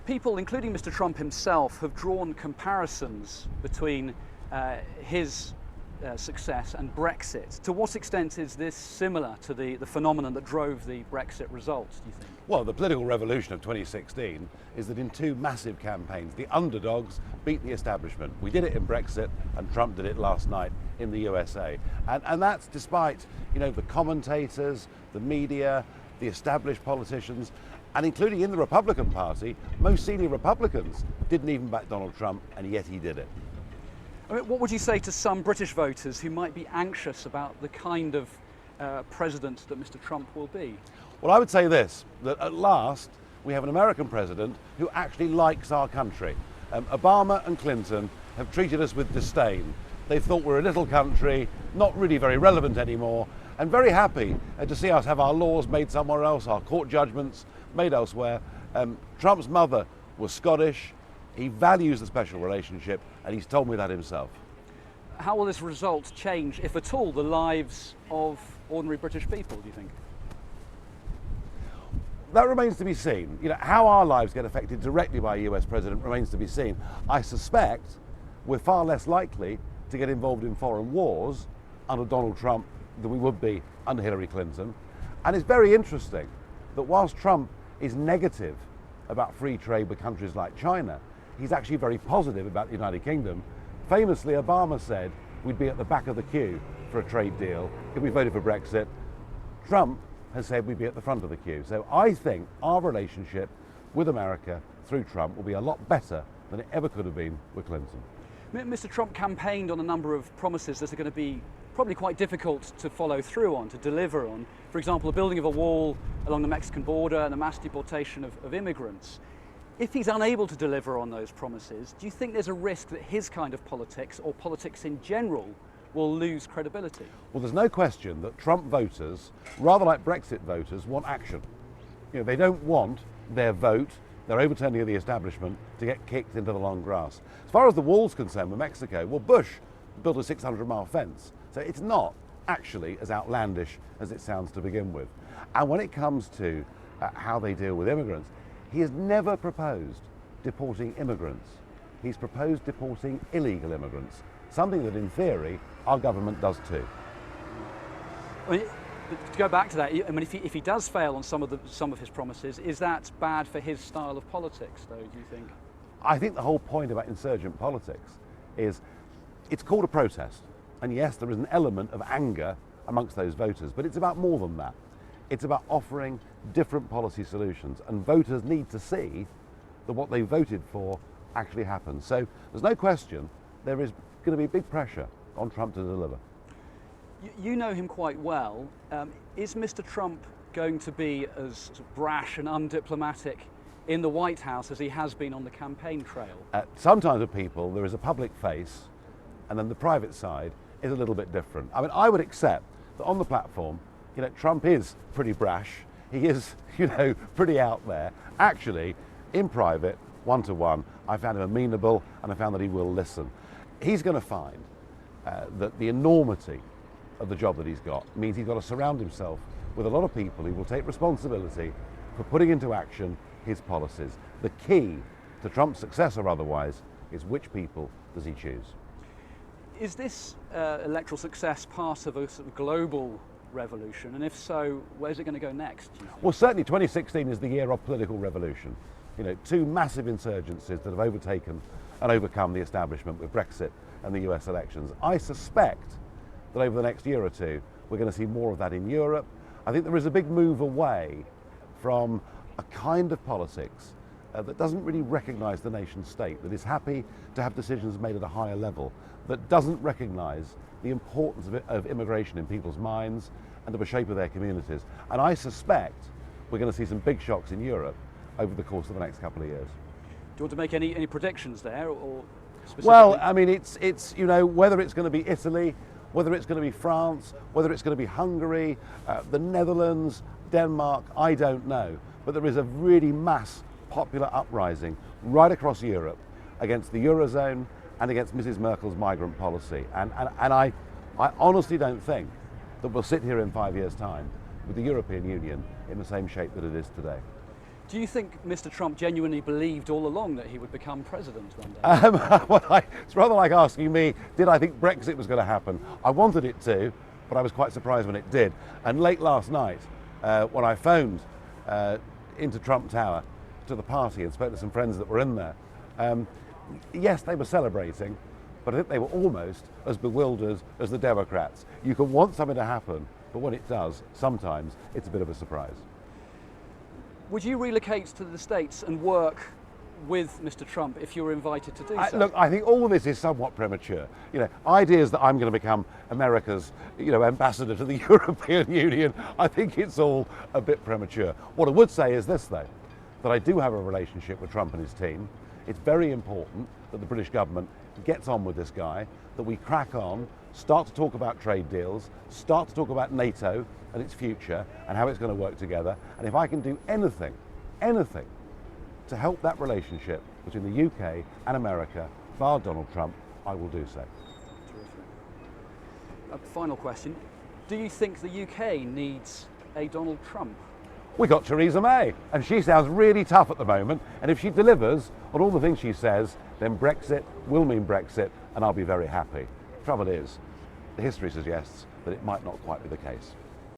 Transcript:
People, including Mr. Trump himself, have drawn comparisons between his success and Brexit. To what extent is this similar to the phenomenon that drove the Brexit results, do you think? Well, the political revolution of 2016 is that in two massive campaigns, the underdogs beat the establishment. We did it in Brexit, and Trump did it last night in the USA. And that's despite, the commentators, the media, the established politicians, and including in the Republican Party, most senior Republicans didn't even back Donald Trump, and yet he did it. I mean, what would you say to some British voters who might be anxious about the kind of president that Mr. Trump will be? Well, I would say this, that at last we have an American president who actually likes our country. Obama and Clinton have treated us with disdain. They thought we're a little country, not really very relevant anymore, and very happy to see us have our laws made somewhere else, our court judgments made elsewhere. Trump's mother was Scottish. He values the special relationship, and he's told me that himself. How will this result change, if at all, the lives of ordinary British people, do you think? That remains to be seen. How our lives get affected directly by a US president remains to be seen. I suspect we're far less likely to get involved in foreign wars under Donald Trump than we would be under Hillary Clinton. And it's very interesting that whilst Trump is negative about free trade with countries like China, he's actually very positive about the United Kingdom. Famously, Obama said we'd be at the back of the queue for a trade deal if we voted for Brexit. Trump has said we'd be at the front of the queue. So I think our relationship with America through Trump will be a lot better than it ever could have been with Clinton. Mr. Trump campaigned on a number of promises that are going to be probably quite difficult to follow through on, to deliver on. For example, the building of a wall along the Mexican border and the mass deportation of immigrants. If he's unable to deliver on those promises, do you think there's a risk that his kind of politics, or politics in general, will lose credibility? Well, there's no question that Trump voters, rather like Brexit voters, want action. They don't want their vote, their overturning of the establishment, to get kicked into the long grass. As far as the wall's concerned with Mexico, well, Bush built a 600-mile fence. So it's not actually as outlandish as it sounds to begin with. And when it comes to how they deal with immigrants, he has never proposed deporting immigrants. He's proposed deporting illegal immigrants, something that in theory our government does too. I mean, to go back to that, if he does fail on some of his promises, is that bad for his style of politics, though, do you think? I think the whole point about insurgent politics is it's called a protest. And yes, there is an element of anger amongst those voters, but it's about more than that. It's about offering different policy solutions, and voters need to see that what they voted for actually happens. So there's no question there is going to be big pressure on Trump to deliver. You know him quite well. Is Mr. Trump going to be as sort of brash and undiplomatic in the White House as he has been on the campaign trail? Sometimes with people there is a public face, and then the private side is a little bit different. I mean, I would accept that on the platform, Trump is pretty brash. He is, pretty out there. Actually, in private, one-to-one, I found him amenable, and I found that he will listen. He's going to find that the enormity of the job that he's got means he's got to surround himself with a lot of people who will take responsibility for putting into action his policies. The key to Trump's success or otherwise is which people does he choose. Is this electoral success part of a sort of global revolution? And if so, where's it going to go next? Well, certainly 2016 is the year of political revolution. Two massive insurgencies that have overtaken and overcome the establishment with Brexit and the US elections. I suspect that over the next year or two, we're going to see more of that in Europe. I think there is a big move away from a kind of politics that doesn't really recognise the nation state, that is happy to have decisions made at a higher level, that doesn't recognise the importance of immigration in people's minds and of the shape of their communities. And I suspect we're going to see some big shocks in Europe over the course of the next couple of years. Do you want to make any predictions there, or specifically? Well, I mean, it's whether it's going to be Italy, whether it's going to be France, whether it's going to be Hungary, the Netherlands, Denmark, I don't know. But there is a really mass popular uprising right across Europe against the Eurozone and against Mrs. Merkel's migrant policy. And I honestly don't think that we'll sit here in 5 years' time with the European Union in the same shape that it is today. Do you think Mr. Trump genuinely believed all along that he would become president one day? It's rather like asking me, did I think Brexit was going to happen? I wanted it to, but I was quite surprised when it did. And late last night, when I phoned into Trump Tower to the party and spoke to some friends that were in there, yes, they were celebrating, but I think they were almost as bewildered as the Democrats. You can want something to happen, but when it does, sometimes it's a bit of a surprise. Would you relocate to the States and work with Mr. Trump if you were invited to do so? Look, I think all of this is somewhat premature. Ideas that I'm going to become America's, ambassador to the European Union, I think it's all a bit premature. What I would say is this, though, that I do have a relationship with Trump and his team. It's very important that the British government gets on with this guy, that we crack on, start to talk about trade deals, start to talk about NATO and its future and how it's going to work together. And if I can do anything to help that relationship between the UK and America via Donald Trump, I will do so. Terrific. Final question. Do you think the UK needs a Donald Trump? We got Theresa May, and she sounds really tough at the moment, and if she delivers on all the things she says, then Brexit will mean Brexit, and I'll be very happy. Trouble is, the history suggests that it might not quite be the case.